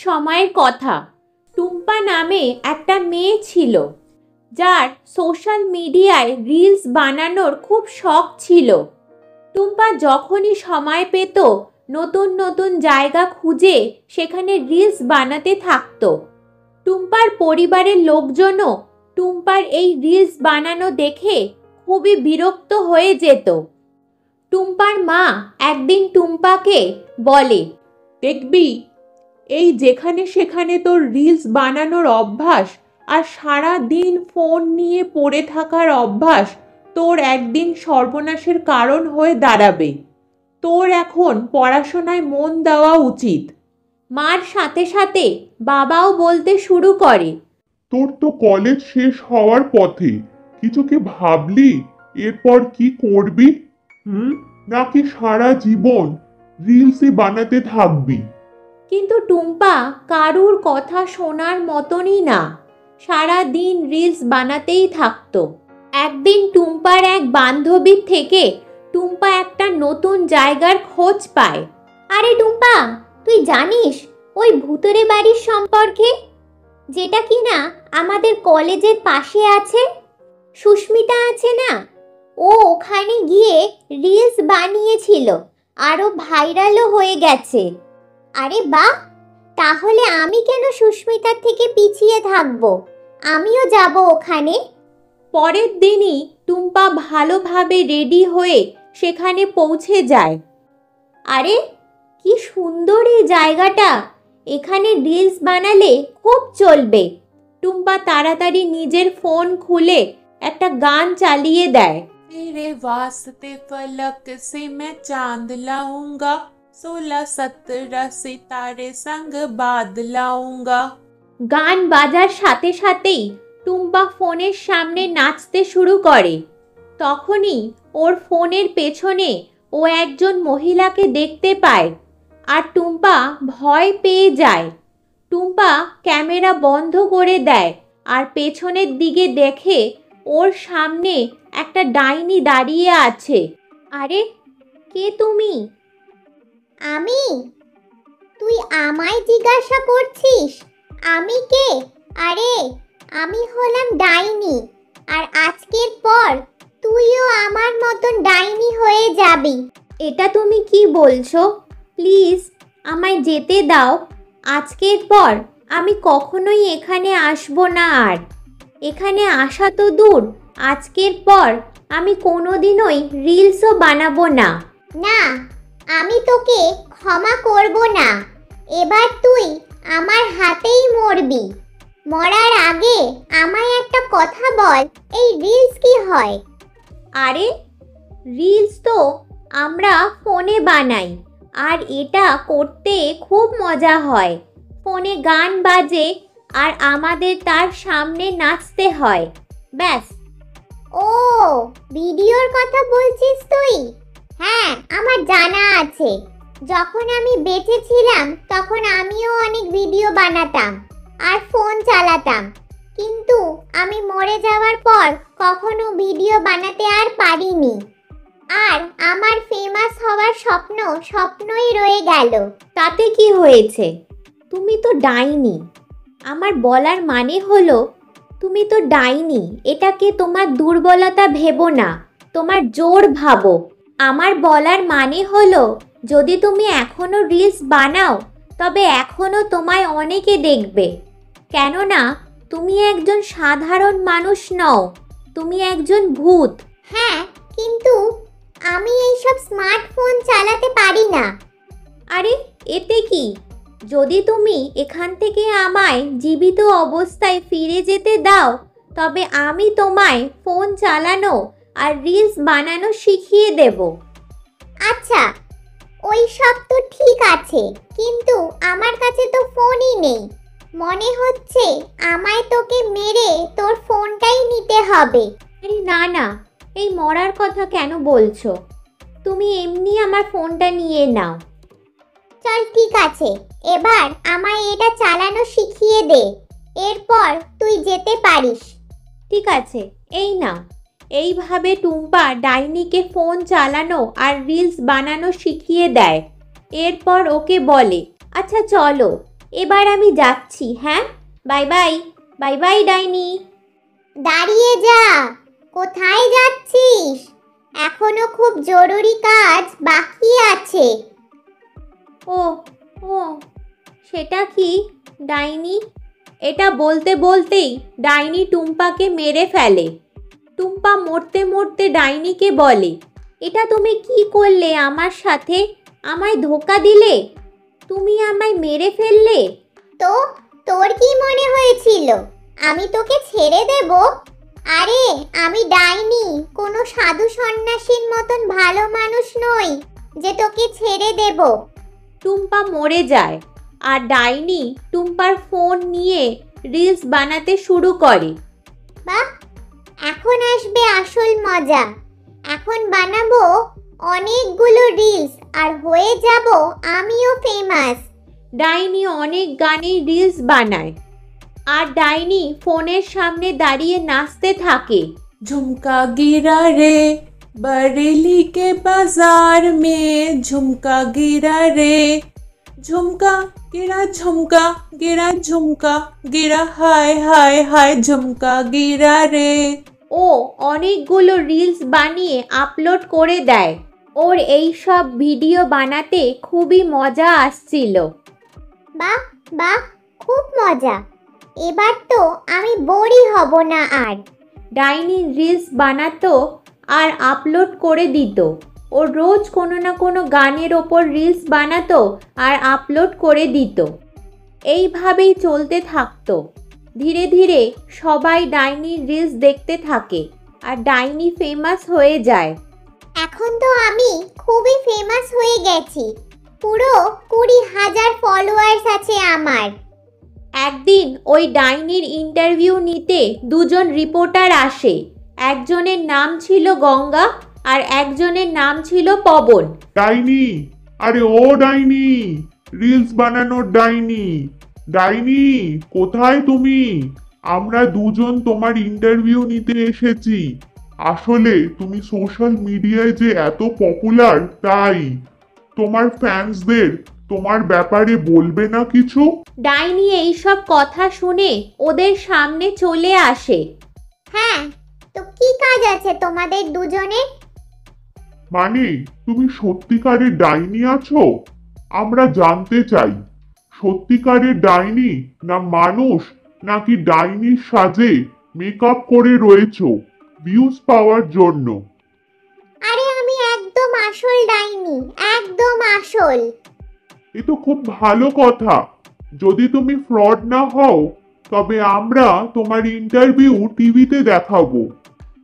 সময়ের কথা। টুম্পা নামে একটা মেয়ে ছিল, যার সোশ্যাল মিডিয়ায় রিলস বানানোর খুব শখ ছিল। টুম্পা যখনই সময় পেত নতুন নতুন জায়গা খুঁজে সেখানে রিলস বানাতে থাকতো। টুম্পার পরিবারের লোকজনও টুম্পার এই রিলস বানানো দেখে খুবই বিরক্ত হয়ে যেত। টুম্পার মা একদিন টুম্পাকে বলে, দেখবি, এই যেখানে সেখানে তোর রিলস বানানোর অভ্যাস আর সারা দিন ফোন নিয়ে পড়ে থাকার অভ্যাস তোর একদিন সর্বনাশের কারণ হয়ে দাঁড়াবে। তোর এখন পড়াশোনায় মন দেওয়া উচিত। মার সাথে সাথে বাবাও বলতে শুরু করে, তোর তো কলেজ শেষ হওয়ার পথে, কিছু কি ভাবলি এরপর কি করবি? নাকি সারা জীবন রিলসই বানাতে থাকবি? কিন্তু টুম্পা কারুর কথা শোনার মতনই না, সারা দিন রিলস বানাতেই থাকতো। একদিন টুম্পার এক বান্ধবীর থেকে টুম্পা একটা নতুন জায়গার খোঁজ পায়। আরে টুম্পা, তুই জানিস ওই ভুতুরে বাড়ির সম্পর্কে, যেটা কিনা আমাদের কলেজের পাশে আছে? সুস্মিতা আছে না, ও ওখানে গিয়ে রিলস বানিয়েছিল, আরো ভাইরালও হয়ে গেছে। আরে বাহ, তাহলে আমি কেন সুস্মিতার থেকে পিছিয়ে থাকবো? আমিও যাব ওখানে। পরের দিনই টুম্পা ভালোভাবে রেডি হয়ে সেখানে পৌঁছে যায়। আরে কি সুন্দর এই জায়গাটা, এখানে রিলস বানালে খুব চলবে। টুম্পা তাড়াতাড়ি নিজের ফোন খুলে একটা গান চালিয়ে দেয়। तेरे वास्ते फलक से मैं चांद लाऊंगा, 16-17 सितारे संग बाद लाऊंगा। গান বাজার সাথে সাথেই টুম্পা ফোনের সামনে নাচতে শুরু করে। তখনই ওর ফোনের পেছনে ও একজন মহিলাকে দেখতে পায়, আর টুম্পা ভয় পেয়ে যায়। টুম্পা ক্যামেরা বন্ধ করে দেয় আর পেছনের দিকে দেখে ওর সামনে একটা ডাইনি দাঁড়িয়ে আছে। আরে কে তুমি? আমি? তুই আমায় জিজ্ঞাসা করছিস আমি কে? আরে আমি হলাম ডাইনি, আর আজকের পর তুইও আমার মতন ডাইনি হয়ে যাবি। এটা তুমি কি বলছো? প্লিজ আমায় যেতে দাও। আজকের পর আমি কখনোই এখানে আসবো না। আর এখানে আসা তো দূর, আজকের পর আমি কোনোদিনই রিলসও বানাবো না। না, আমি তোকে ক্ষমা করব না। এবার তুই আমার হাতেই মরবি। মরার আগে আমায় একটা কথা বল, এই রিলস কি হয়? আরে রিলস তো আমরা ফোনে বানাই, আর এটা করতে খুব মজা হয়। ফোনে গান বাজে আর আমাদের তার সামনে নাচতে হয়, ব্যাস। ও, ভিডিওর কথা বলছিস তুই? হ্যাঁ, আমার জানা আছে। যখন আমি বেঁচে ছিলাম তখন আমিও অনেক ভিডিও বানাতাম আর ফোন চালাতাম, কিন্তু আমি মরে যাওয়ার পর কখনো ভিডিও বানাতে আর পারিনি। আর আমার ফেমাস হওয়ার স্বপ্ন স্বপ্নই রয়ে গেল। তাতে কি হয়েছে? তুমি তো ডাইনি। আমার বলার মানে হলো, তুমি তো ডাইনি, এটাকে তোমার দুর্বলতা ভেবো না, তোমার জোর ভাবো। আমার বলার মানে হলো, যদি তুমি এখনো রিলস বানাও তবে এখনো তোমায় অনেকে দেখবে, কেননা তুমি একজন সাধারণ মানুষ নও, তুমি একজন ভূত। হ্যাঁ, কিন্তু আমি এইসব স্মার্টফোন চালাতে পারি না। আরে এতে কি? যদি তুমি এখান থেকে আমায় জীবিত অবস্থায় ফিরে যেতে দাও তবে আমি তোমায় ফোন চালানো আর রিলস বানানো শিখিয়ে দেব। আচ্ছা, ওই সব তো ঠিক আছে, কিন্তু আমার কাছে তো ফোনই নেই। মনে হচ্ছে আমায় তোকে মেরে তোর ফোনটাই নিতে হবে। আরে না না, এই মরার কথা কেন বলছো? তুমি এমনি আমার ফোনটা নিয়ে নাও। চল ঠিক আছে, এবার আমায় এটা চালানো শিখিয়ে দে, এরপর তুই যেতে পারিস। ঠিক আছে, এই নাও। এইভাবে টুম্পা ডাইনিকে ফোন চালানো আর রিলস বানানো শিখিয়ে দেয়। এরপর ওকে বলে, আচ্ছা চলো এবার আমি যাচ্ছি। হ্যাঁ, বাই বাই। বাই বাই ডাইনি। দাঁড়িয়ে যা, কোথায় যাচ্ছিস? এখনো খুব জরুরি কাজ বাকি আছে। ও ও সেটা কি ডাইনি? এটা বলতে বলতেই ডাইনি টুম্পাকে মেরে ফেলে। টুম্পা মরতে মরতে ডাইনিকে বলে, এটা তুমি কি করলে আমার সাথে? আমায় ধোঁকা দিলে, তুমি আমায় মেরে ফেললে। তো তোর কি মনে হয়েছিল আমি তোকে ছেড়ে দেব? আরে আমি ডাইনি, কোনো সাধু সন্ন্যাসীর মতন ভালো মানুষ নই যে তোকে ছেড়ে দেব। টুম্পা মরে যায় আর ডাইনি টুম্পার ফোন নিয়ে রিলস বানাতে শুরু করে। বাহ, এখন আসবে আসল মজা। এখন বানাবো অনেকগুলো রিলস আর হয়ে যাব আমিও ফেমাস। ডাইনি অনেক গানের রিলস বানায় আর ডাইনি ফোনের সামনে দাঁড়িয়ে নাচতে থাকে। झुमका गिरा रे बरेली के बाजार में, झुमका गिरा रे, झुमका गिरा, झुमका गिरा, झुमका गिरा, हाय हाय हाय, झुमका गिरा रे। ও অনেকগুলো রিলস বানিয়ে আপলোড করে দেয়। ওর এই সব ভিডিও বানাতে খুবই মজা আসছিল। বাহ বাহ, খুব মজা। এবার তো আমি বোরই হব না আর। ডাইনি রিলস বানাতো আর আপলোড করে দিত। ও রোজ কোনো না কোনো গানের ওপর রিলস বানাতো আর আপলোড করে দিত। এইভাবেই চলতে থাকতো। ধীরে ধীরে সবাই ডাইনির রিলস দেখতে থাকে আর ডাইনি ফেমাস হয়ে যায়। এখন তো আমি খুবই ফেমাস হয়ে গেছি। পুরো 20,000 ফলোয়ার্স আছে আমার। একদিন ওই ডাইনির ইন্টারভিউ নিতে দুজন রিপোর্টার আসে। একজনের নাম ছিল গঙ্গা আর একজনের নাম ছিল পবন। ডাইনি, আরে ও ডাইনি, রিলস বানানোর ডাইনি। ডাইনি, কোথায় তুমি? আমরা দুজন তোমার ইন্টারভিউ নিতে এসেছি। আসলে তুমি সোশ্যাল মিডিয়ায় যে এত পপুলার, তাই তোমার ফ্যান্সদের তোমার ব্যাপারে বলবে না কিছু? ডাইনি এইসব কথা শুনে ওদের সামনে চলে আসে। হ্যাঁ, তো কি কাজ আছে তোমাদের দুজনের? মানে তুমি সত্যিকারের ডাইনি আছো? আমরা জানতে চাই, সত্যিকারের ডাইনি না মানুষ, নাকি ডাইনির সাজে মেকআপ করে রয়েছো ভিউজ পাওয়ার জন্য? আরে আমি একদম আসল ডাইনি, একদম আসল। এ তো খুব ভালো কথা। যদি তুমি ফ্রড না হও তবে আমরা তোমার ইন্টারভিউ টিভিতে দেখাবো।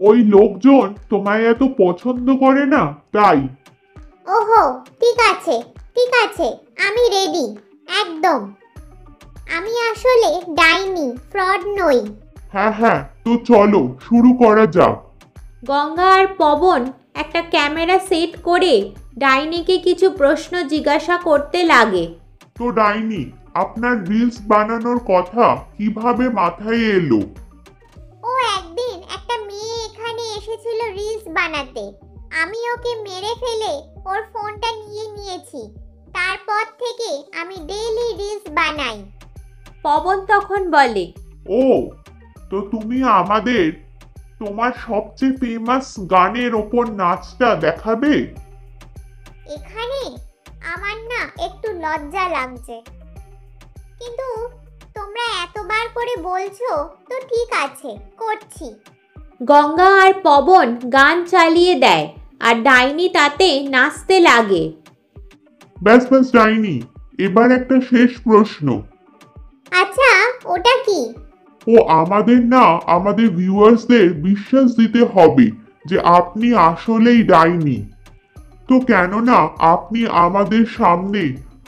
ওই লোকজন তোমায় এত পছন্দ করে না, তাই। ওহো, ঠিক আছে ঠিক আছে, আমি রেডি একদম। আমি আসলে ডাইনি, ফ্রড নই। হ্যাঁ হ্যাঁ, তো চলো শুরু করা যাক। গঙ্গা আর পবন একটা ক্যামেরা সেট করে ডাইনিকে কিছু প্রশ্ন জিজ্ঞাসা করতে লাগে। তো ডাইনি, আপনার রিলস বানানোর কথা কিভাবে মাথায় এলো? ও একদিন একটা মেয়ে এখানে এসেছিল রিলস বানাতে। আমি ওকে মেরে ফেলে ওর ফোনটা নিয়ে নিয়েছি। তারপর থেকে আমি ডেইলি রিলস বানাই। পবন তখন বলে, ও, তো তুমি আমাদের তোমার সবচেয়ে ফেমাস গানের ওপর নাচটা দেখাবে? এখানে আমার না একটু লজ্জা লাগছে, কিন্তু তোমরা এতবার করে বলছো তো ঠিক আছে, করছি। গঙ্গা আর পবন গান চালিয়ে দেয় আর ডাইনি তাতে নাচতে লাগে। ব্যাস ব্যাস ডাইনি, এবার একটা শেষ প্রশ্ন। আচ্ছা, ওটা কি? ও আমাদের না, আমাদের ভিউয়ার্সদের বিশ্বাস দিতে হবে যে আপনি আসলেই ডাইনি। তো কেননা আপনি আমাদের সামনে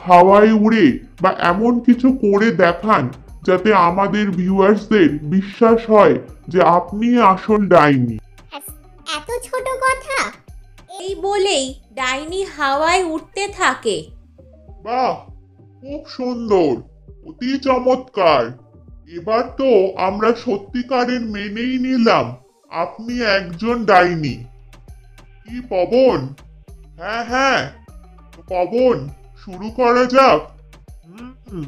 হাওয়ায় উড়ে বা এমন কিছু করে দেখান যাতে আমাদের ভিউয়ার্সদের বিশ্বাস হয় যে আপনি আসল ডাইনি। এত ছোট কথা? এই বলেই ডাইনি হাওয়ায় উঠতে থাকে। বাহ, খুব সুন্দর, অতি চমৎকার। এবার তো আমরা সত্যিকারের মেনেই নিলাম আপনি একজন ডাইনি। কি পবন? হ্যাঁ হ্যাঁ, তো পবন, শুরু করা যাক। হুম,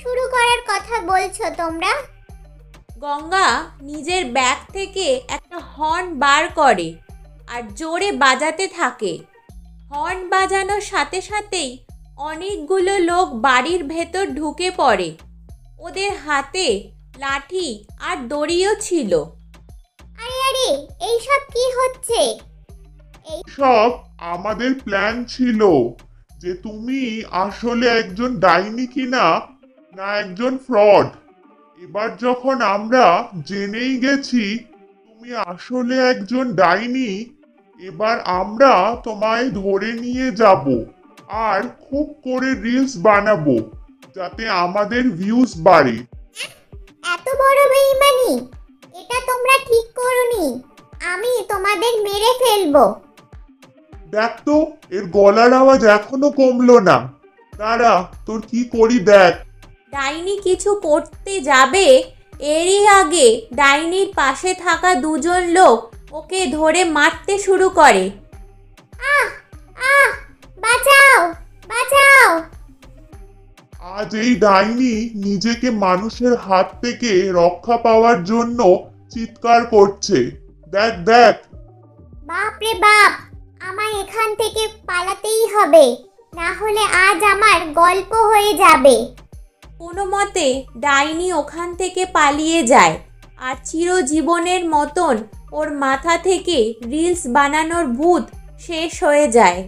শুরু করার কথা বলছো তোমরা? গঙ্গা নিজের ব্যাগ থেকে একটা হর্ন বার করে আর জোরে বাজাতে থাকে। হর্ন বাজানোর সাথে সাথেই অনেকগুলো লোক বাড়ির ভেতর ঢুকে পড়ে। ওদের হাতে লাঠি আর দড়িও ছিল। আরে আরে, এইসব কি হচ্ছে? সব আমাদের প্ল্যান ছিল যে তুমি আসলে একজন ডাইনি কিনা না একজন ফ্রড। এবার যখন আমরা জেনেই গেছি তুমি আসলে একজন ডাইনি, এবার আমরা তোমায় ধরে নিয়ে যাব আর খুব করে রিলস বানাবো যাতে আমাদের ভিউজ বাড়ে। এত বড় বেইমানি, এটা তোমরা ঠিক করোনি। আমি তোমাদের মেরে ফেলবো। দেখ তো, এর গলার আওয়াজ এখনো কমলো না। দাঁড়া, তোর কি করি দেখ। ডাইনি কিছু করতে যাবে এরই আগে ডাইনির পাশে থাকা দুজন লোক ওকে ধরে মারতে শুরু করে। আহ আহ, বাঁচাও বাঁচাও! আজ এই ডাইনি নিজেকে মানুষের হাত থেকে রক্ষা পাওয়ার জন্য চিৎকার করছে। দেখ দেখ। বাপ রে বাপ, আমায় এখান থেকে পালাতেই হবে, না হলে আজ আমার গল্প হয়ে যাবে। কোনো মতে ডাইনি ওখান থেকে পালিয়ে যায় আর চিরজীবনের মতন ওর মাথা থেকে রিলস বানানোর ভূত শেষ হয়ে যায়।